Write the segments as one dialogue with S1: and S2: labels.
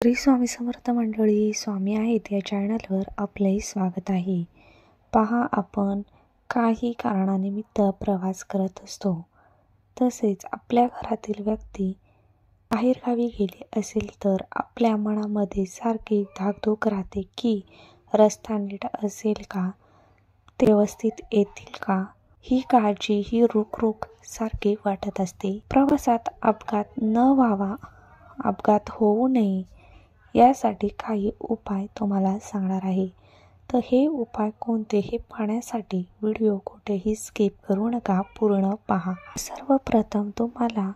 S1: श्री स्वामी समर्थ मंडळी, स्वामी आहेत या चॅनलवर आपले स्वागत आहे. पहा, आपण काही कारणानिमित्त प्रवास करत असतो. तसेच आपल्या घरातील व्यक्ती बाहेरगावी गेली असेल तर आपल्या मनामध्ये सारखी धाकधूक राहते की रस्ता नीट असेल का, ते व्यवस्थित येतील का, ही काळजी, ही रुक सारखी वाटत असते. प्रवासात अपघात न व्हावा, अपघात होऊ नये यासाठी काही उपाय तुम्हाला सांगणार आहे. तर हे उपाय कोणते हे पाहण्यासाठी व्हिडिओ कुठेही स्किप करू नका, पूर्ण पहा. सर्वप्रथम तुम्हाला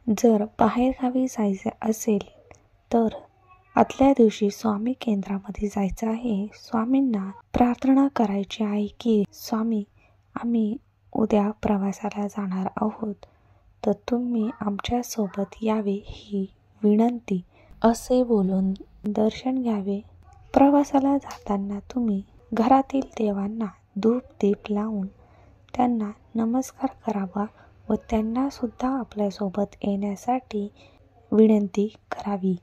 S1: जर बाहेरगावी जायचे असेल तर आदल्या दिवशी स्वामी केंद्रामध्ये जायचं आहे. स्वामींना प्रार्थना करायची आहे की स्वामी, आम्ही उद्या प्रवासाला जाणार आहोत, तर तुम्ही आमच्या सोबत यावे ही विनंती असे बोलून दर्शन घ्यावे. प्रवासाला जाताना तुम्ही घरातील देवांना धूप दीप लावून त्यांना नमस्कार करावा व त्यांना सुद्धा आपल्यासोबत येण्यासाठी विनंती करावी.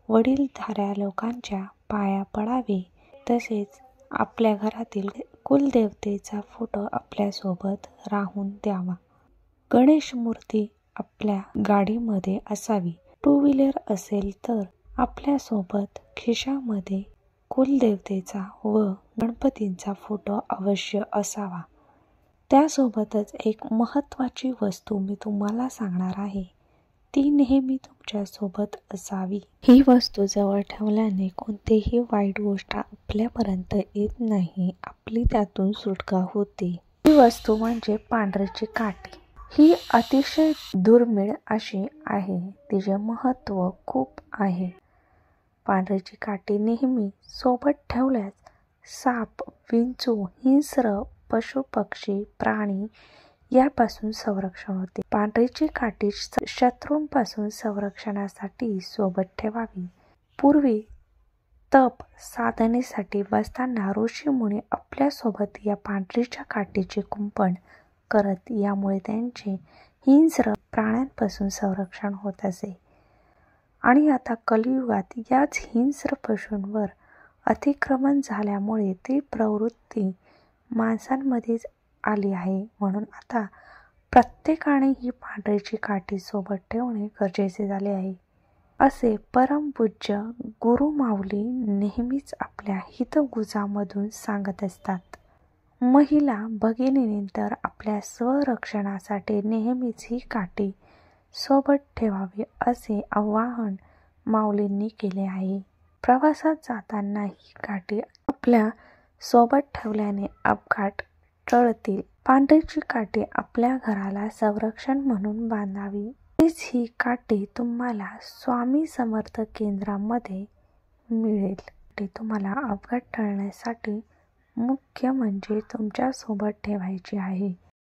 S1: वडीलधाऱ्या लोकांच्या पाया पडावे. तसेच आपल्या घरातील कुलदेवतेचा फोटो आपल्यासोबत राहून द्यावा. गणेश मूर्ती आपल्या गाडीमध्ये असावी. टू व्हीलर असेल तर आपल्यासोबत खिशामध्ये कुलदेवतेचा व गणपतींचा फोटो अवश्य असावा. त्यासोबतच एक महत्त्वाची वस्तू मी तुम्हाला सांगणार आहे, ती नेहमी तुमच्या सोबत असावी. ही वस्तू जवळ ठेवल्याने कोणतीही वाईट गोष्ट आपल्यापर्यंत येत नाही, आपली त्यातून सुटका होते. ही वस्तू म्हणजे पांढरीची काठी. ही अतिशय दुर्मिळ अशी आहे, तिचे महत्त्व खूप आहे. पांढरीची काठी नेहमी सोबत ठेवल्यास साप, विंचू, हिंस्र, पशु पक्षी, प्राणी यापासून संरक्षण होते. पांढरीची काठी शत्रूंपासून संरक्षणासाठी सोबत ठेवावी. पूर्वी तप साधनेसाठी बसताना ऋषीमुनी आपल्यासोबत या पांढरीच्या काठीचे कुंपण करत, यामुळे त्यांचे हिंस्र प्राण्यांपासून संरक्षण होत असे. आणि आता कलियुगात याच हिंस्र पशूंवर अतिक्रमण झाल्यामुळे ती प्रवृत्ती माणसांमध्येच आली आहे. म्हणून आता प्रत्येकाने ही पांढरीची काठी सोबत ठेवणे गरजेचे झाले आहे, असे परमपूज्य गुरुमाऊली नेहमीच आपल्या हितगुजामधून सांगत असतात. महिला भगिनींनी तर आपल्या स्वरक्षणासाठी नेहमीच ही काठी सोबत ठेवावी असे आवाहन माऊलींनी केले आहे. प्रवासात जाताना ही काठी आपल्या सोबत ठेवल्याने अपघात टळतील. पांढरीची काठी आपल्या घराला संरक्षण म्हणून बांधावी. तीच ही काठी तुम्हाला स्वामी समर्थ केंद्रामध्ये मिळेल. तुम्हाला अपघात टळण्यासाठी मुख्य म्हणजे तुमच्या सोबत ठेवायची आहे.